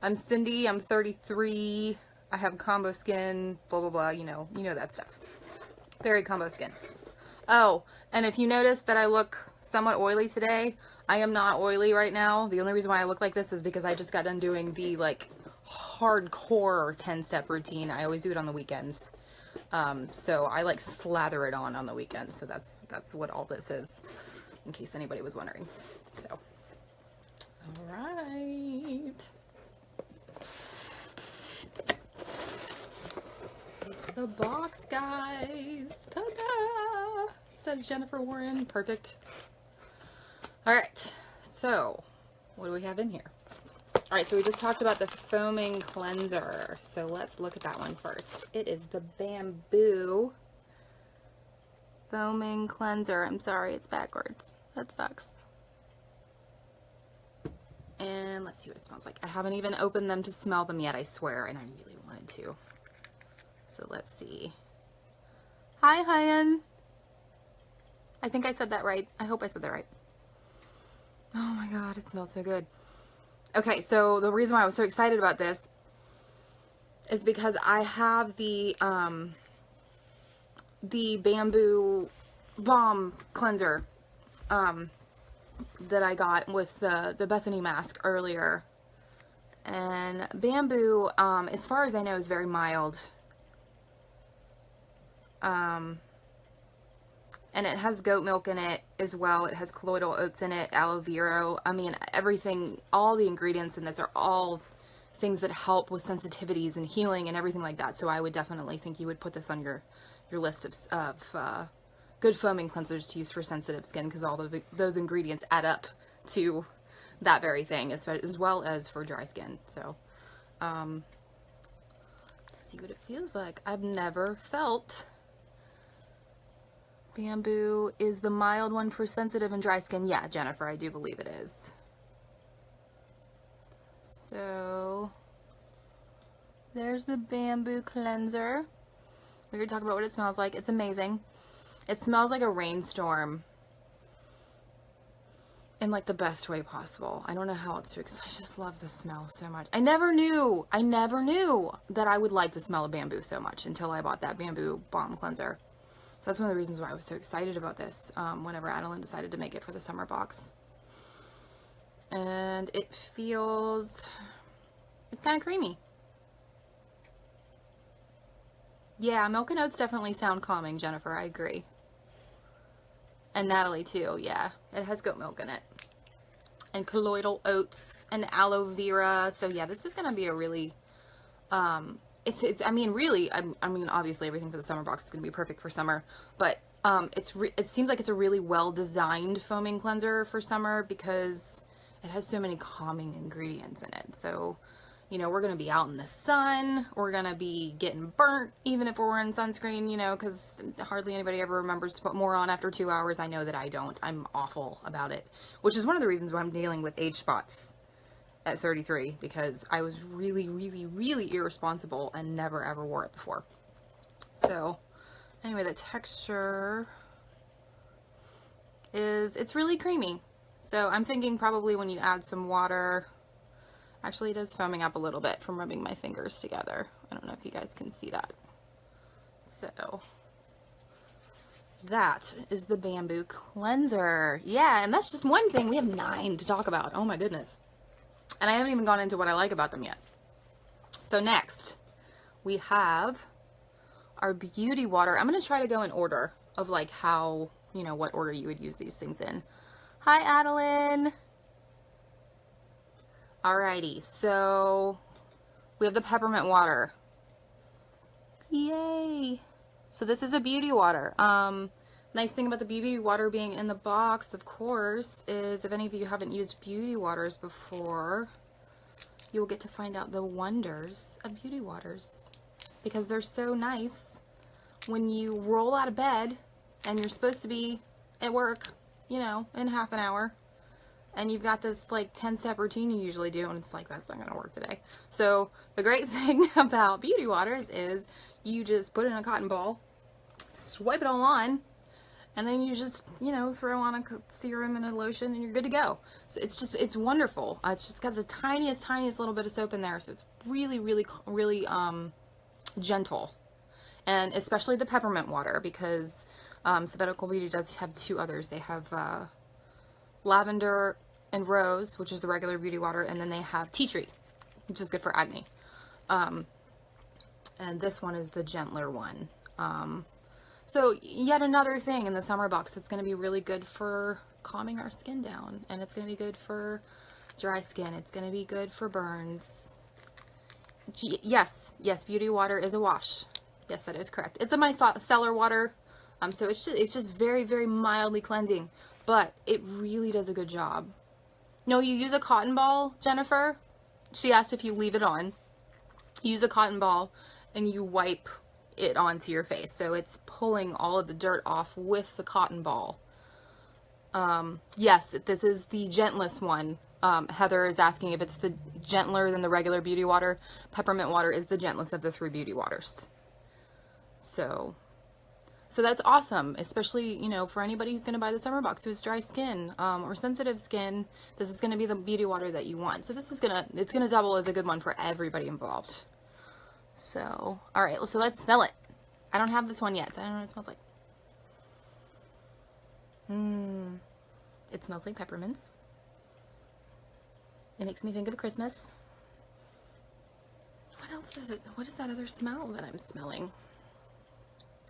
I'm Cindy, I'm 33, I have combo skin, blah, blah, blah, you know that stuff. Very combo skin. Oh, and if you notice that I look somewhat oily today, I am not oily right now. The only reason why I look like this is because I just got done doing the, like, hardcore 10-step routine. I always do it on the weekends. So I, like, slather it on the weekends. So that's what all this is, in case anybody was wondering. So, all right. It's the box, guys. Ta-da! Says Jennifer Warren. Perfect. All right. So, what do we have in here? All right. So we just talked about the foaming cleanser. So let's look at that one first. It is the Bamboo foaming cleanser. I'm sorry, it's backwards. That sucks. And let's see what it smells like. I haven't even opened them to smell them yet, I swear, and I really wanted to. So let's see. Hi, Hyan. I think I said that right. I hope I said that right. Oh my god, it smells so good. Okay, so the reason why I was so excited about this is because I have the Bamboo Balm Cleanser that I got with the Bethany mask earlier. And Bamboo, as far as I know, is very mild. And it has goat milk in it as well. It has colloidal oats in it, aloe vera. I mean, everything, all the ingredients in this are all things that help with sensitivities and healing and everything like that. So I would definitely think you would put this on your list of good foaming cleansers to use for sensitive skin, because all of those ingredients add up to that very thing, as well as for dry skin. So, let's see what it feels like. I've never felt Bamboo is the mild one for sensitive and dry skin. Yeah, Jennifer, I do believe it is. So, there's the Bamboo cleanser. We're going to talk about what it smells like. It's amazing. It smells like a rainstorm in like the best way possible. I don't know how else to explain. I just love the smell so much. I never knew that I would like the smell of bamboo so much until I bought that Bamboo Balm Cleanser. So that's one of the reasons why I was so excited about this whenever Adeline decided to make it for the summer box. And it feels, it's kind of creamy. Yeah, milk and oats definitely sound calming, Jennifer. I agree. And Natalie too, yeah. It has goat milk in it. And colloidal oats and aloe vera. So yeah, this is going to be a really, I mean, obviously everything for the summer box is going to be perfect for summer. But it seems like it's a really well-designed foaming cleanser for summer because it has so many calming ingredients in it. So, you know, we're going to be out in the sun. We're going to be getting burnt even if we're wearing sunscreen, you know, because hardly anybody ever remembers to put more on after 2 hours. I know that I don't. I'm awful about it, which is one of the reasons why I'm dealing with age spots at 33, because I was really, really, really irresponsible and never ever wore it before. So, anyway, the texture is, it's really creamy. So I'm thinking probably when you add some water. Actually, it is foaming up a little bit from rubbing my fingers together. I don't know if you guys can see that. So, that is the Bamboo Cleanser. Yeah, and that's just one thing. We have 9 to talk about. Oh my goodness. And I haven't even gone into what I like about them yet. So next, we have our beauty water. I'm going to try to go in order of like how, you know, what order you would use these things in. Hi, Adeline. Alrighty, so we have the Peppermint Water. Yay! So this is a beauty water. Nice thing about the beauty water being in the box, of course, is if any of you haven't used beauty waters before, you will get to find out the wonders of beauty waters. Because they're so nice when you roll out of bed and you're supposed to be at work, you know, in half an hour. And you've got this like 10-step routine you usually do, and it's like, that's not going to work today. So the great thing about beauty waters is you just put it in a cotton ball, swipe it all on, And then you just, you know, throw on a serum and a lotion and you're good to go. So it's just, it's wonderful. It's just got the tiniest little bit of soap in there. So it's really, really, really gentle. And especially the peppermint water, because Sabbatical Beauty does have two others. They have lavender and rose, which is the regular beauty water. And then they have tea tree, which is good for acne. And this one is the gentler one. So yet another thing in the summer box that's going to be really good for calming our skin down. And it's going to be good for dry skin. It's going to be good for burns. Yes, beauty water is a wash. Yes, that is correct. It's a micellar water. So it's just very, very mildly cleansing. But it really does a good job. No, you use a cotton ball, Jennifer. She asked if you leave it on. You use a cotton ball and you wipe it onto your face, so it's pulling all of the dirt off with the cotton ball. Yes, this is the gentlest one. Heather is asking if it's the gentler than the regular beauty water. Peppermint water is the gentlest of the 3 beauty waters. So that's awesome, especially, you know, for anybody who's going to buy the summer box who has dry skin or sensitive skin. This is going to be the beauty water that you want. So this is it's gonna double as a good one for everybody involved. So, all right, so let's smell it. I don't have this one yet, so I don't know what it smells like. It smells like peppermints. It makes me think of Christmas. What else does it, what is that other smell that I'm smelling?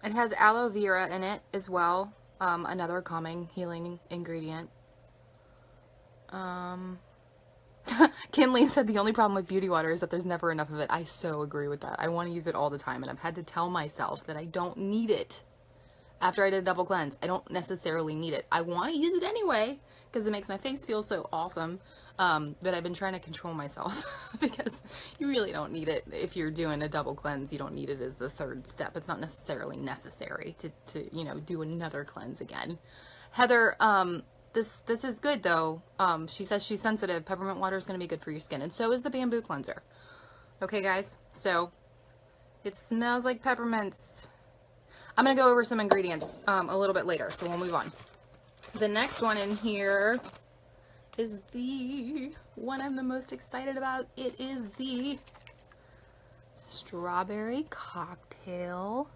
It has aloe vera in it as well. Another calming, healing ingredient. Kinley said the only problem with beauty water is that there's never enough of it. I so agree with that. I want to use it all the time, and I've had to tell myself that I don't need it. After I did a double cleanse, I don't necessarily need it. I want to use it anyway because it makes my face feel so awesome. But I've been trying to control myself because you really don't need it. If you're doing a double cleanse, you don't need it as the 3rd step. It's not necessarily necessary to you know, do another cleanse again. Heather, this is good though. She says she's sensitive. Peppermint water is going to be good for your skin, and so is the bamboo cleanser. Okay, guys. So it smells like peppermints. I'm going to go over some ingredients a little bit later, so we'll move on. The next one in here is the one I'm the most excited about. It is the Strawberry Cocktail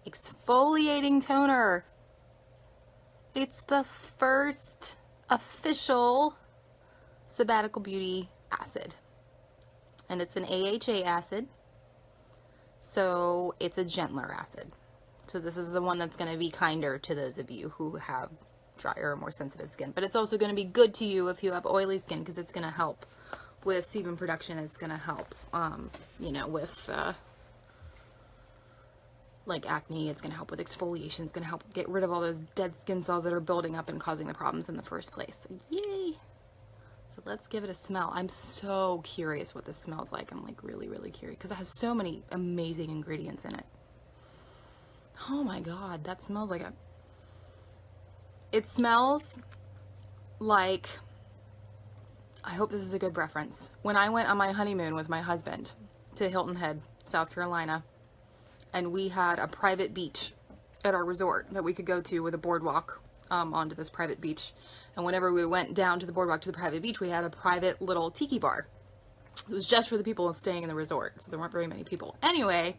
Exfoliating Toner. It's the first official Sabbatical Beauty acid. And it's an AHA acid. So it's a gentler acid. So this is the one that's going to be kinder to those of you who have drier or more sensitive skin. But it's also going to be good to you if you have oily skin, because it's going to help with sebum production. It's going to help, you know, with like acne. It's going to help with exfoliation. It's going to help get rid of all those dead skin cells that are building up and causing the problems in the first place. So, yay! So let's give it a smell. I'm so curious what this smells like. I'm like really, really curious because it has so many amazing ingredients in it. Oh my God, that smells like it smells like, I hope this is a good reference. When I went on my honeymoon with my husband to Hilton Head, South Carolina, and we had a private beach at our resort that we could go to with a boardwalk onto this private beach. And whenever we went down to the boardwalk to the private beach, we had a private little tiki bar. It was just for the people staying in the resort, so there weren't very many people. Anyway,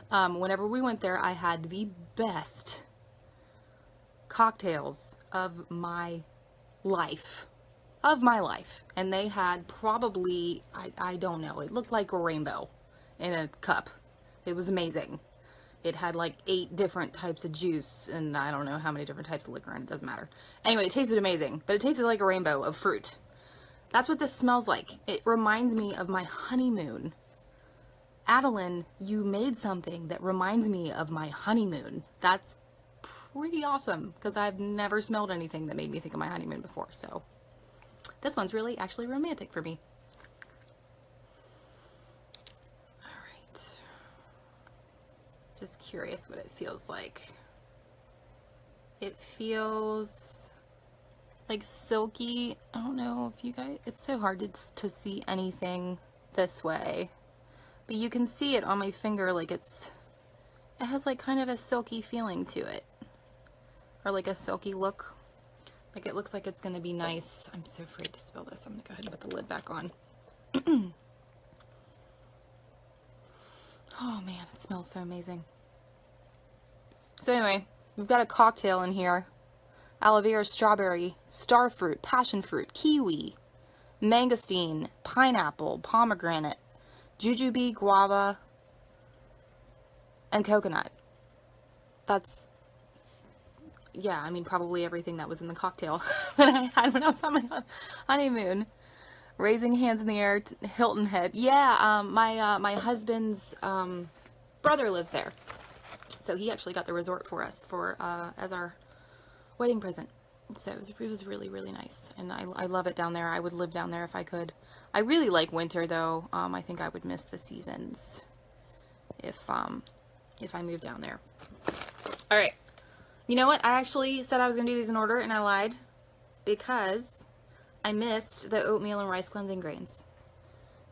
whenever we went there, I had the best cocktails of my life. And they had probably, I don't know, it looked like a rainbow in a cup. It was amazing. It had like 8 different types of juice, and I don't know how many different types of liquor, and it doesn't matter. Anyway, it tasted amazing, but it tasted like a rainbow of fruit. That's what this smells like. It reminds me of my honeymoon. Adeline, you made something that reminds me of my honeymoon. That's pretty awesome, because I've never smelled anything that made me think of my honeymoon before, so this one's really actually romantic for me. Alright. Just curious what it feels like. It feels like silky. I don't know if you guys, it's so hard to see anything this way, but you can see it on my finger, like it has like kind of a silky feeling to it. or like a silky look. Like it looks like it's going to be nice. I'm so afraid to spill this. I'm going to go ahead and put the lid back on. Oh man, it smells so amazing. So anyway, we've got a cocktail in here. Aloe vera, strawberry, starfruit, passion fruit, kiwi, mangosteen, pineapple, pomegranate, jujube, guava, and coconut. That's, yeah, I mean, probably everything that was in the cocktail that I had when I was on my honeymoon. Raising hands in the air, Hilton Head. Yeah, my husband's brother lives there. So he actually got the resort for us for as our wedding present. So it was really, really nice. And I love it down there. I would live down there if I could. I really like winter though. I think I would miss the seasons if I moved down there. All right. You know what? I actually said I was going to do these in order and I lied because I missed the oatmeal and rice cleansing grains,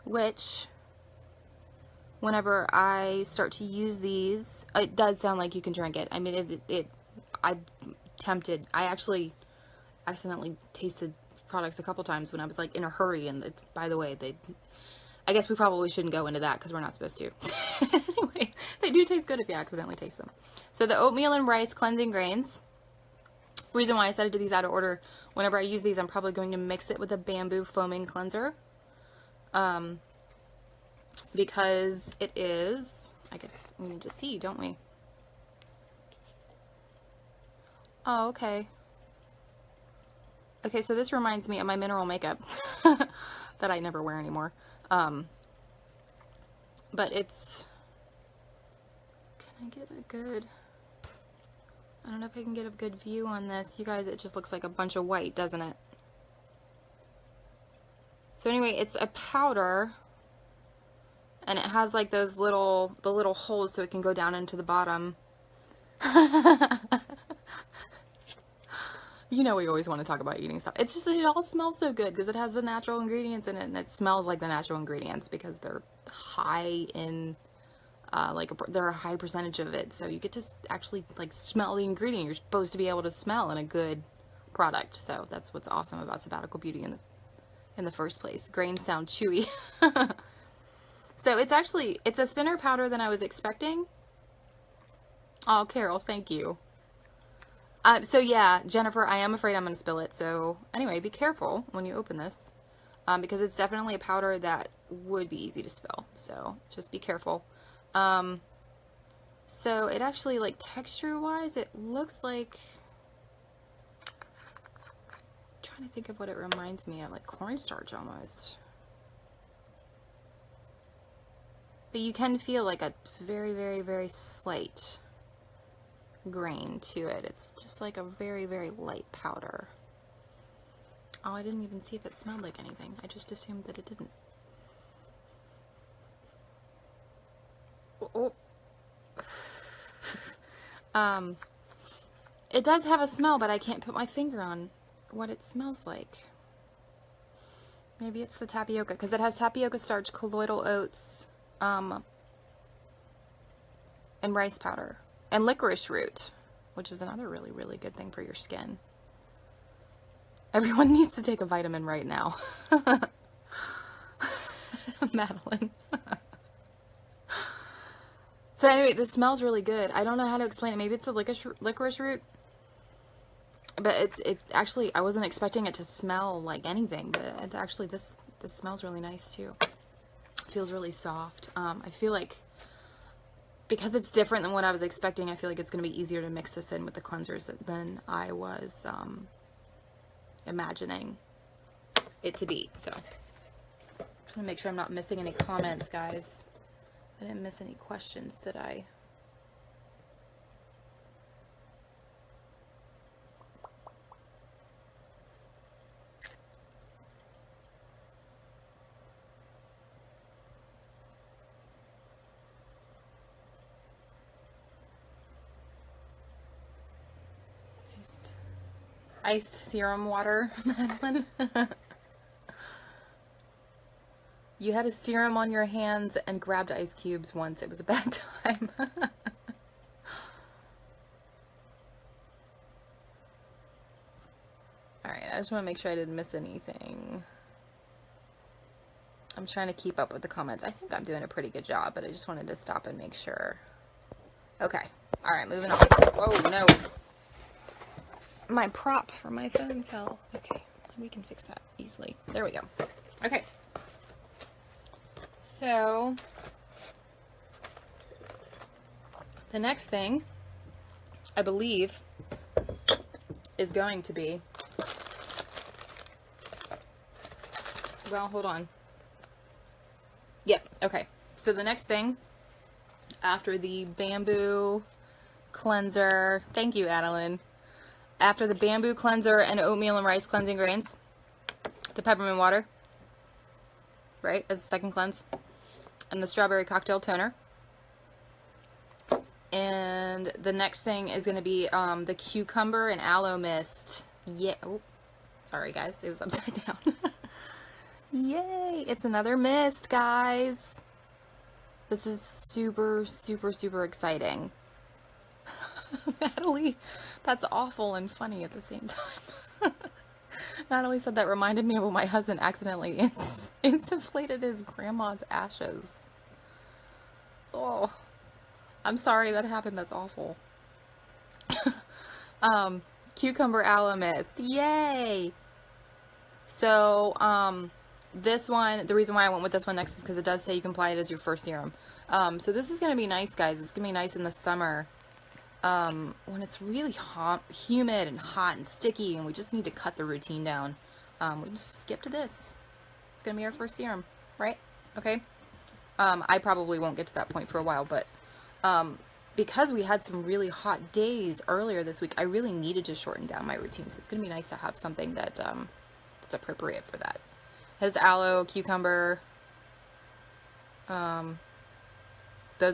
which whenever I start to use these, it does sound like you can drink it. I mean, I'm tempted. I actually accidentally tasted products a couple times when I was like in a hurry, and it's, by the way, I guess we probably shouldn't go into that because we're not supposed to. Anyway, they do taste good if you accidentally taste them. So the oatmeal and rice cleansing grains. Reason why I said I did these out of order, whenever I use these, I'm probably going to mix it with a bamboo foaming cleanser. Because it is, I guess we need to see, don't we? Oh, okay. Okay, so this reminds me of my mineral makeup that I never wear anymore. But it's, can I get a good, I don't know if I can get a good view on this. You guys, it just looks like a bunch of white, doesn't it? So anyway, it's a powder, and it has like those the little holes so it can go down into the bottom. You know we always want to talk about eating stuff. It's just, it all smells so good because it has the natural ingredients in it, and it smells like the natural ingredients because they're high in, they're a high percentage of it. So you get to actually like smell the ingredient you're supposed to be able to smell in a good product. So that's what's awesome about Sabbatical Beauty in the first place. Grains sound chewy. So it's a thinner powder than I was expecting. Oh, Carol, thank you. So yeah, Jennifer, I am afraid I'm going to spill it. So anyway, be careful when you open this, because it's definitely a powder that would be easy to spill. So just be careful. So it actually, like, texture-wise, it looks like, I'm trying to think of what it reminds me of, like cornstarch almost. But you can feel like a very, very, very slight grain to it. It's just like a very, very light powder. Oh, I didn't even see if it smelled like anything. I just assumed that it didn't. Oh. It does have a smell, but I can't put my finger on what it smells like. Maybe it's the tapioca, because it has tapioca starch, colloidal oats, and rice powder. And licorice root, which is another really, really good thing for your skin. Everyone needs to take a vitamin right now. Madeline. So anyway, this smells really good. I don't know how to explain it. Maybe it's the licorice root. But it's actually, I wasn't expecting it to smell like anything, but it's actually, this smells really nice too. It feels really soft. I feel like, because it's different than what I was expecting, I feel like it's going to be easier to mix this in with the cleansers than I was imagining it to be. So, I'm trying to make sure I'm not missing any comments, guys. I didn't miss any questions, did I? Iced serum water, Madeline. You had a serum on your hands and grabbed ice cubes once. It was a bad time. just want to make sure I didn't miss anything. I'm trying to keep up with the comments. I think I'm doing a pretty good job, but I just wanted to stop and make sure. Okay. All right, moving on. Oh, no. My prop for my phone fell. Okay, we can fix that easily. There we go. Okay. So, the next thing, I believe, is going to be, well, hold on. Yep, okay. So the next thing, after the bamboo cleanser, thank you, Adeline. After the bamboo cleanser and oatmeal and rice cleansing grains, the peppermint water, right, as a second cleanse, and the strawberry cocktail toner. And the next thing is going to be the cucumber and aloe mist. Yeah. Oh, sorry, guys. It was upside down. Yay. It's another mist, guys. This is super, super, super exciting. Natalie, that's awful and funny at the same time. Natalie said that reminded me of when my husband accidentally insufflated his grandma's ashes. Oh. I'm sorry that happened. That's awful. Cucumber aloe mist. Yay! So, this one, the reason why I went with this one next is because it does say you can apply it as your first serum. So this is going to be nice, guys. It's going to be nice in the summer. When it's really hot, humid and hot and sticky and we just need to cut the routine down. We just skip to this. It's going to be our first serum, right? Okay. I probably won't get to that point for a while, but because we had some really hot days earlier this week, I really needed to shorten down my routine. So it's going to be nice to have something that that's appropriate for that. It has aloe, cucumber. Those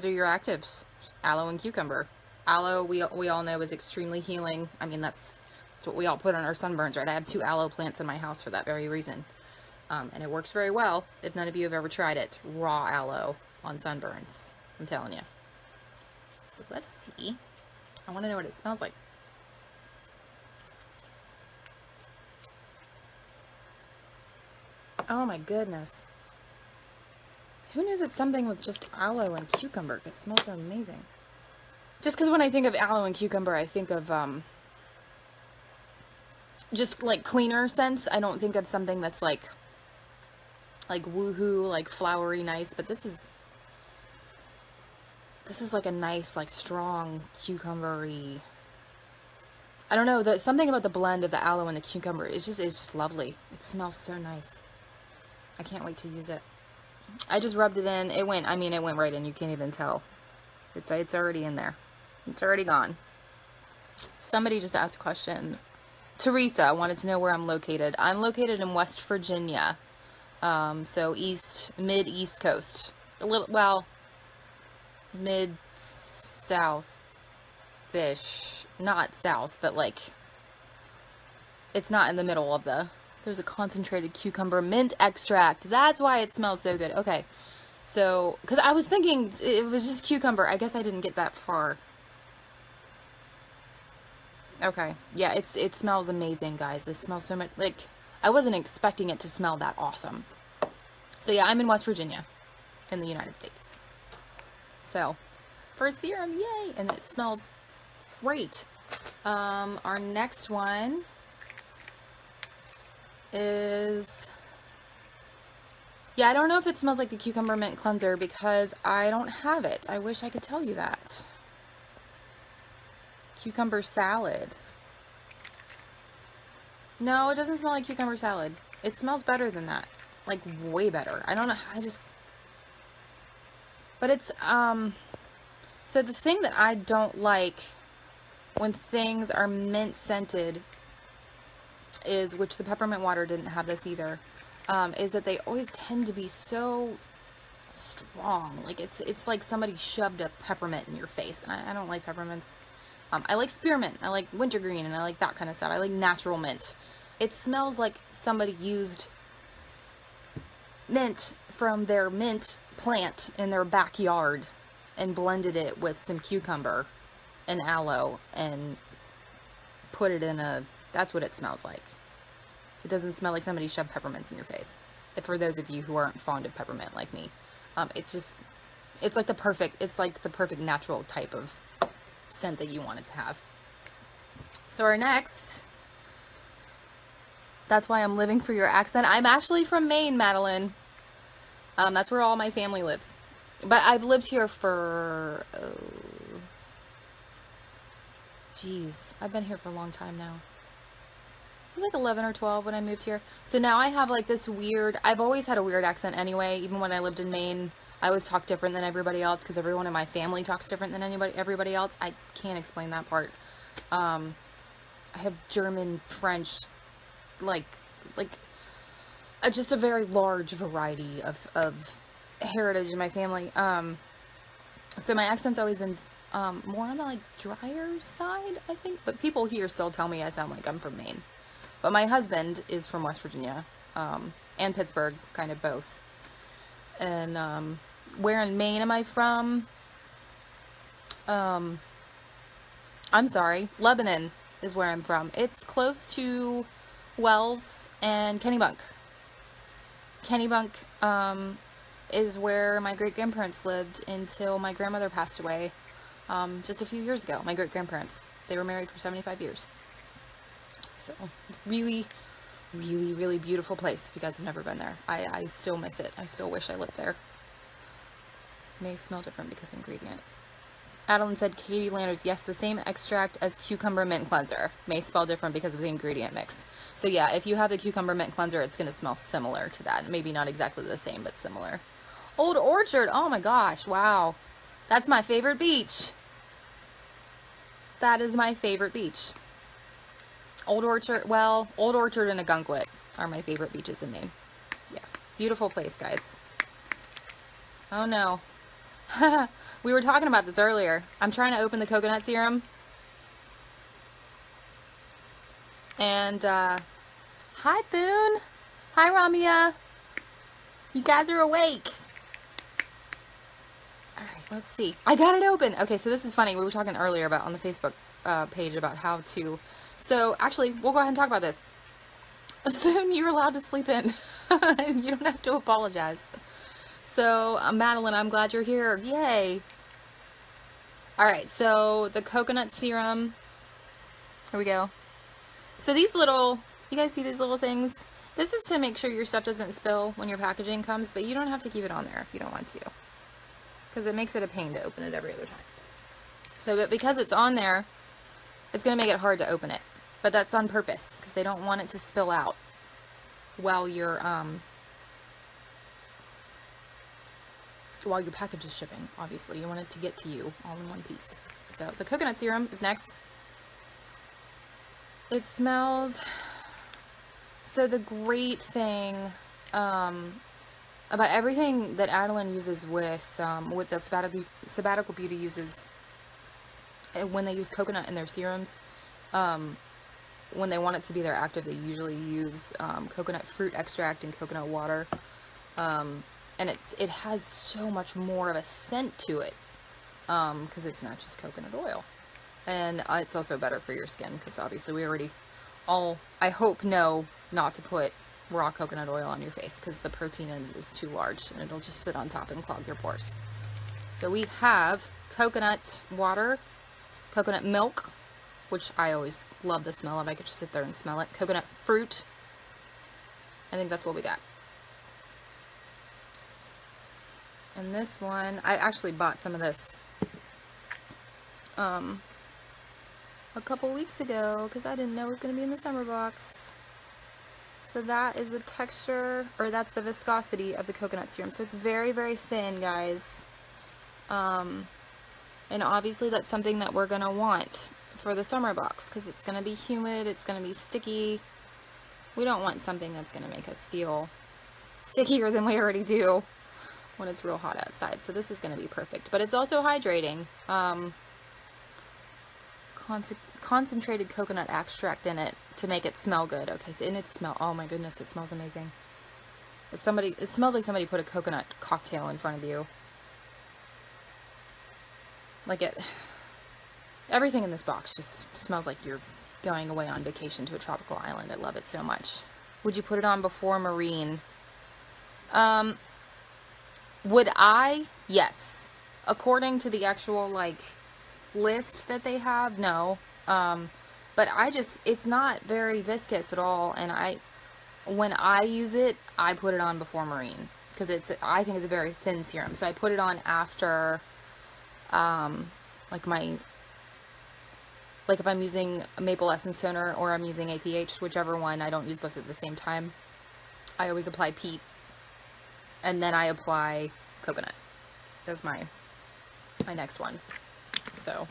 are your actives, aloe and cucumber. Aloe, we all know, is extremely healing. I mean, that's what we all put on our sunburns, right? I have 2 aloe plants in my house for that very reason. And it works very well if none of you have ever tried it. Raw aloe on sunburns. I'm telling you. So let's see. I want to know what it smells like. Oh my goodness. Who knew that something with just aloe and cucumber could smell so amazing? Just because when I think of aloe and cucumber, I think of just like cleaner scents. I don't think of something that's like woohoo, like flowery nice, but this is like a nice, like strong cucumbery. I don't know, something about the blend of the aloe and the cucumber it's just lovely. It smells so nice. I can't wait to use it. I just rubbed it in. It went right in. You can't even tell. It's already in there. It's already gone. Somebody just asked a question. Teresa wanted to know where I'm located. I'm located in West Virginia. So mid-east coast. A little, well, mid-south-ish. Not south, but like, it's not in the middle of there's a concentrated cucumber mint extract. That's why it smells so good. Okay. So, because I was thinking it was just cucumber. I guess I didn't get that far. Okay. Yeah, it smells amazing, guys. This smells so much, like, I wasn't expecting it to smell that awesome. So yeah, I'm in West Virginia in the United States. So, for a serum, yay! And it smells great. Our next one is, yeah, I don't know if it smells like the cucumber mint cleanser because I don't have it. I wish I could tell you that. Cucumber salad. No, it doesn't smell like cucumber salad. It smells better than that. Like, way better. I don't know. But it's, so the thing that I don't like when things are mint scented is, which the peppermint water didn't have this either, is that they always tend to be so strong. Like, it's like somebody shoved a peppermint in your face, and I don't like peppermints. I like spearmint, I like wintergreen, and I like that kind of stuff. I like natural mint. It smells like somebody used mint from their mint plant in their backyard and blended it with some cucumber and aloe and put it in that's what it smells like. It doesn't smell like somebody shoved peppermints in your face. For those of you who aren't fond of peppermint like me, it's like the perfect natural type of scent that you want it to have. So our next, that's why I'm living for your accent. I'm actually from Maine, Madeline. That's where all my family lives. But I've lived here for, I've been here for a long time now. I was like 11 or 12 when I moved here. So now I have like this weird, I've always had a weird accent anyway. Even when I lived in Maine, I always talk different than everybody else because everyone in my family talks different than everybody else. I can't explain that part. I have German, French, just a very large variety of heritage in my family. So my accent's always been more on the like drier side, I think. But people here still tell me I sound like I'm from Maine. But my husband is from West Virginia, and Pittsburgh, kind of both. And where in Maine am I from? I'm sorry, Lebanon is where I'm from. It's close to Wells and Kennebunk. Kennebunk is where my great-grandparents lived until my grandmother passed away just a few years ago. My great-grandparents. They were married for 75 years. So, really, really, really beautiful place if you guys have never been there. I still miss it. I still wish I lived there. May smell different because of ingredient. Adeline said, Katie Landers, yes, the same extract as cucumber mint cleanser. May smell different because of the ingredient mix. So yeah, if you have the cucumber mint cleanser, it's going to smell similar to that. Maybe not exactly the same, but similar. Old Orchard, oh my gosh, wow. That's my favorite beach. That is my favorite beach. Old Orchard, well, Old Orchard and Agunquit are my favorite beaches in Maine. Yeah, beautiful place, guys. Oh no. We were talking about this earlier. I'm trying to open the coconut serum. And, hi, Boone. Hi, Ramia. You guys are awake. Alright, let's see. I got it open. Okay, so this is funny. We were talking earlier about on the Facebook page about how to... So, actually, we'll go ahead and talk about this. Boone, you're allowed to sleep in. You don't have to apologize. So, Madeline, I'm glad you're here. Yay. Alright, so the coconut serum. Here we go. So these little, you guys see these little things? This is to make sure your stuff doesn't spill when your packaging comes, but you don't have to keep it on there if you don't want to. Because it makes it a pain to open it every other time. So, but because it's on there, it's going to make it hard to open it. But that's on purpose, because they don't want it to spill out while your package is shipping, obviously. You want it to get to you all in one piece. So the coconut serum is next. It smells... So the great thing about everything that Adeline uses with that Sabbatical Beauty uses, when they use coconut in their serums, when they want it to be their active, they usually use coconut fruit extract and coconut water. And it has so much more of a scent to it, because it's not just coconut oil. And it's also better for your skin, because obviously we already all, I hope, know not to put raw coconut oil on your face, because the protein in it is too large, and it'll just sit on top and clog your pores. So we have coconut water, coconut milk, which I always love the smell of. I could just sit there and smell it. Coconut fruit. I think that's what we got. And this one, I actually bought some of this a couple weeks ago because I didn't know it was going to be in the summer box. So that is the texture, or that's the viscosity of the coconut serum. So it's very, very thin, guys. And obviously that's something that we're going to want for the summer box because it's going to be humid, it's going to be sticky. We don't want something that's going to make us feel stickier than we already do when it's real hot outside. So this is going to be perfect. But it's also hydrating. Concentrated coconut extract in it to make it smell good. Okay, so and it smell, oh my goodness, it smells amazing. It smells like somebody put a coconut cocktail in front of you. Like everything in this box just smells like you're going away on vacation to a tropical island. I love it so much. Would you put it on before marine? Would I? Yes. According to the actual, like, list that they have, no. But it's not very viscous at all, and when I use it, I put it on before marine, because I think it's a very thin serum, so I put it on after, like if I'm using Maple Essence Toner or I'm using APH, whichever one, I don't use both at the same time. I always apply peat, and then I apply coconut. That's my next one. So,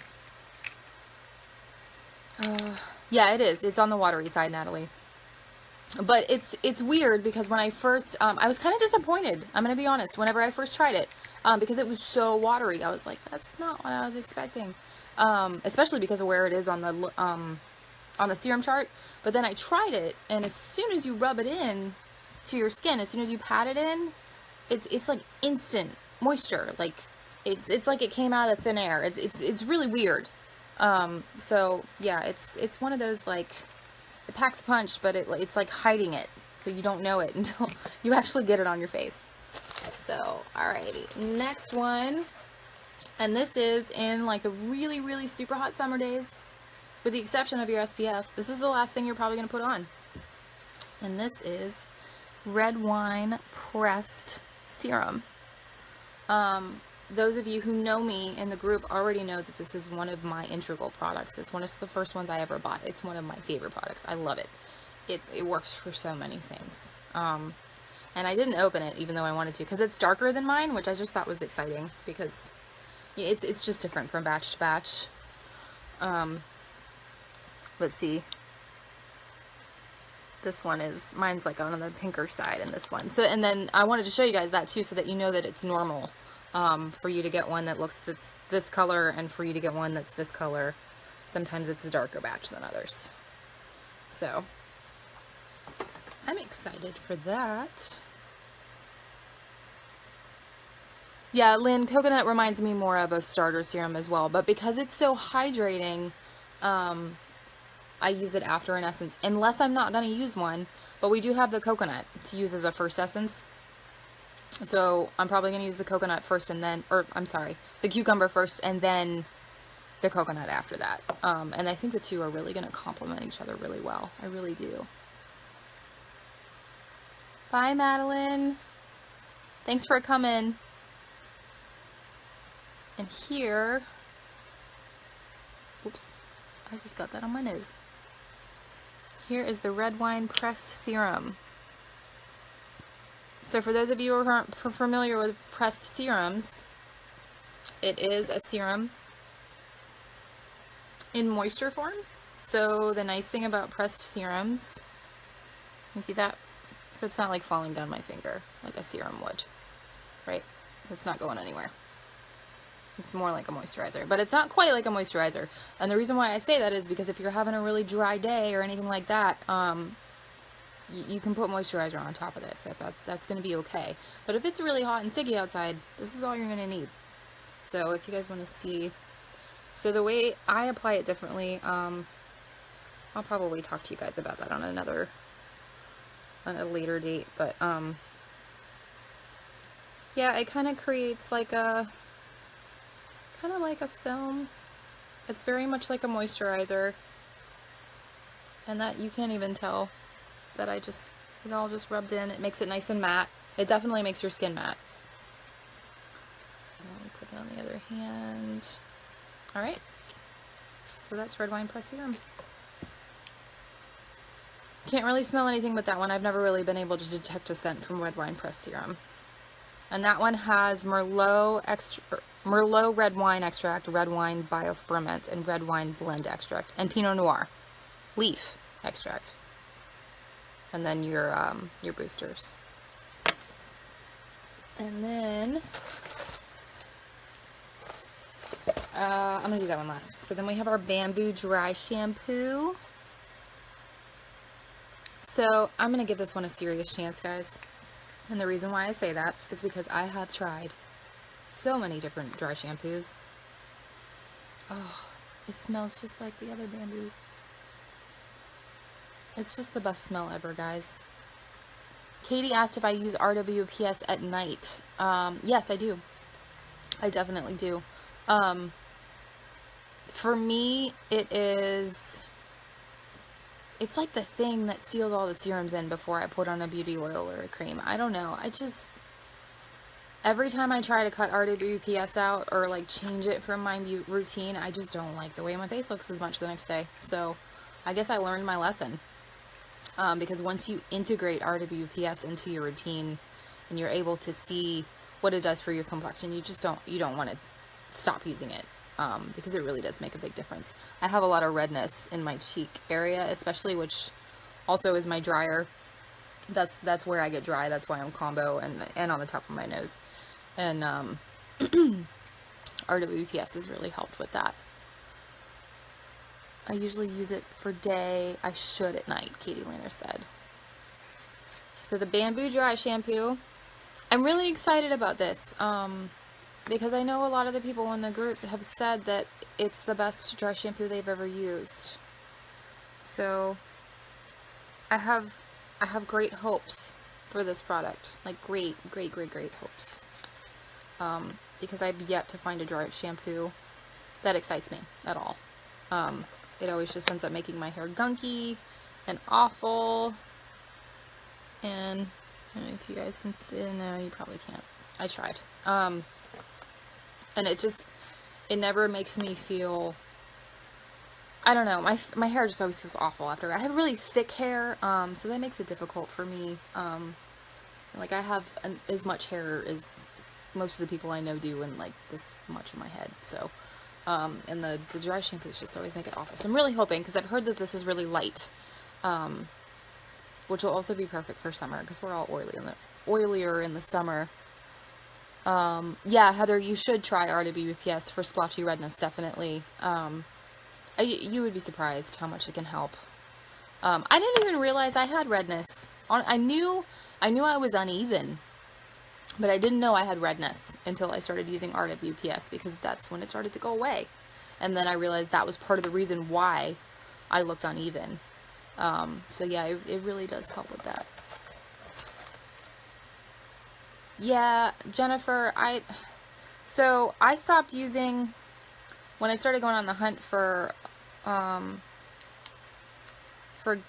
yeah, it is. It's on the watery side, Natalie. But it's weird because when I first, I was kind of disappointed. I'm going to be honest. Whenever I first tried it, because it was so watery, I was like, that's not what I was expecting. Especially because of where it is on the serum chart. But then I tried it, and as soon as you rub it in to your skin, as soon as you pat it in, it's like instant moisture. Like it's like it came out of thin air. It's really weird. So yeah, it's one of those, like, it packs a punch, but it's like hiding it, so you don't know it until you actually get it on your face. So, alrighty, next one, and this is in like the really, really super hot summer days, with the exception of your SPF. This is the last thing you're probably going to put on, and this is red wine pressed serum. Those of you who know me in the group already know that this is one of my integral products. It's one of the first ones I ever bought. It's one of my favorite products. I love it. It works for so many things. And I didn't open it even though I wanted to, because it's darker than mine, which I just thought was exciting, because it's just different from batch to batch. Let's see. This one mine's like on the pinker side, and this one. So, and then I wanted to show you guys that too, so that you know that it's normal. For you to get one that looks this color, and for you to get one that's this color. Sometimes it's a darker batch than others. So, I'm excited for that. Yeah, Lynn, coconut reminds me more of a starter serum as well, but because it's so hydrating, I use it after an essence, unless I'm not going to use one, but we do have the coconut to use as a first essence. So I'm probably going to use the coconut first, and then, or I'm sorry, the cucumber first, and then the coconut after that. And I think the two are really going to complement each other really well. I really do. Bye, Madeline. Thanks for coming. And here, oops, I just got that on my nose. Here is the red wine pressed serum. So for those of you who aren't familiar with pressed serums, it is a serum in moisture form. So the nice thing about pressed serums, you see that? So it's not like falling down my finger like a serum would, right? It's not going anywhere. It's more like a moisturizer, but it's not quite like a moisturizer. And the reason why I say that is because if you're having a really dry day or anything like that, you can put moisturizer on top of this. That's going to be okay. But if it's really hot and sticky outside, this is all you're going to need. So if you guys want to see, so the way I apply it differently, I'll probably talk to you guys about that on a later date. But yeah, it kind of creates like a film. It's very much like a moisturizer, and that you can't even tell that it all just rubbed in. It makes it nice and matte. It definitely makes your skin matte. And I'll put it on the other hand. Alright. So that's red wine pressed serum. Can't really smell anything with that one. I've never really been able to detect a scent from red wine pressed serum. And that one has Merlot red wine extract, red wine bioferment, and red wine blend extract, and Pinot Noir leaf extract. And then your boosters. And then I'm gonna do that one last. So then we have our bamboo dry shampoo. So I'm gonna give this one a serious chance, guys. And the reason why I say that is because I have tried so many different dry shampoos. Oh, it smells just like the other bamboo. It's just the best smell ever, guys. Katie asked if I use RWPS at night. Yes, I do. I definitely do. For me, it's like the thing that seals all the serums in before I put on a beauty oil or a cream. I don't know. Every time I try to cut RWPS out or like change it from my routine, I just don't like the way my face looks as much the next day. So I guess I learned my lesson. Because once you integrate RWPS into your routine and you're able to see what it does for your complexion, you don't want to stop using it. Because it really does make a big difference. I have a lot of redness in my cheek area, especially, which also is my drier. That's where I get dry. That's why I'm combo and on the top of my nose. And RWPS has really helped with that. I usually use it for day. I should at night, Katie Lehner said. So the Bamboo Dry Shampoo. I'm really excited about this. Because I know a lot of the people in the group have said that it's the best dry shampoo they've ever used. So I have great hopes for this product. Like great hopes. Because I've yet to find a dry shampoo that excites me at all. It always just ends up making my hair gunky and awful. And I don't know if you guys can see. No, you probably can't. I tried. And it never makes me feel, I don't know, my hair just always feels awful after. I have really thick hair, so that makes it difficult for me. Like I have as much hair as most of the people I know do, and like this much in my head. So, and the dry shampoos just always make it awful. So I'm really hoping, because I've heard that this is really light, which will also be perfect for summer, because we're all oilier in the summer. Yeah, Heather, you should try RWPS for splotchy redness, definitely. You would be surprised how much it can help. I didn't even realize I had redness. I knew I was uneven, but I didn't know I had redness until I started using RWPS, because that's when it started to go away. And then I realized that was part of the reason why I looked uneven. So yeah, it really does help with that. Yeah, Jennifer, so I stopped using, when I started going on the hunt for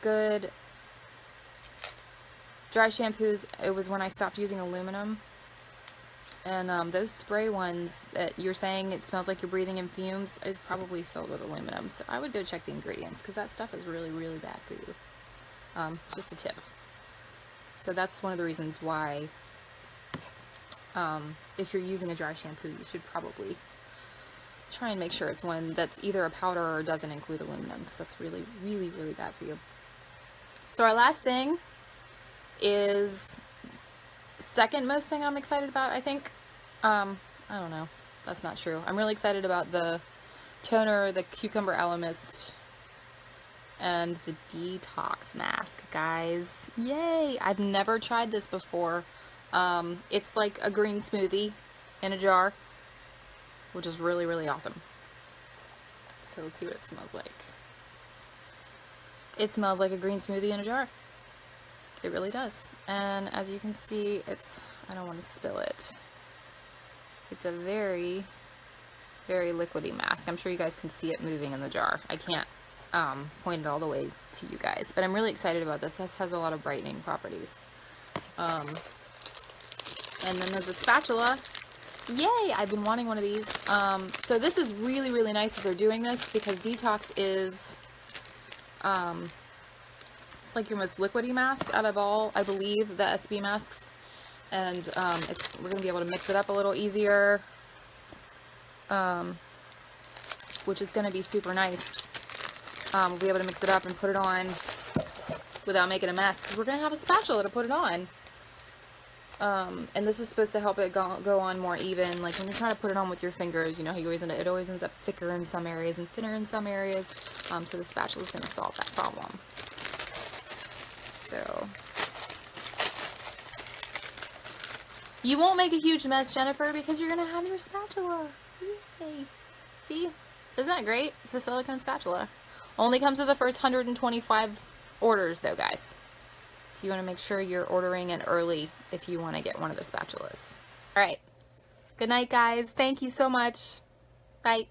good dry shampoos, it was when I stopped using aluminum. And those spray ones that you're saying it smells like you're breathing in fumes is probably filled with aluminum. So I would go check the ingredients, because that stuff is really, really bad for you. Just a tip. So that's one of the reasons why if you're using a dry shampoo, you should probably try and make sure it's one that's either a powder or doesn't include aluminum, because that's really, really, really bad for you. So our last thing is second most thing I'm excited about, I think. I don't know. That's not true. I'm really excited about the toner, the Cucumber Aloe Mist, and the detox mask, guys. Yay! I've never tried this before. It's like a green smoothie in a jar, which is really, really awesome. So let's see what it smells like. It smells like a green smoothie in a jar. It really does. And as you can see, I don't want to spill it. It's a very, very liquidy mask. I'm sure you guys can see it moving in the jar. I can't point it all the way to you guys, but I'm really excited about this. This has a lot of brightening properties. And then there's a spatula. Yay! I've been wanting one of these. So this is really, really nice that they're doing this, because detox is, it's like your most liquidy mask out of all, I believe, the SB masks. And we're going to be able to mix it up a little easier, which is going to be super nice. We'll be able to mix it up and put it on without making a mess, because we're going to have a spatula to put it on. And this is supposed to help it go on more even. Like when you're trying to put it on with your fingers, you know, it always ends up thicker in some areas and thinner in some areas. So the spatula is going to solve that problem. So you won't make a huge mess, Jennifer, because you're going to have your spatula. Yay. See? Isn't that great? It's a silicone spatula. Only comes with the first 125 orders though, guys. So you want to make sure you're ordering it early if you want to get one of the spatulas. All right. Good night, guys. Thank you so much. Bye.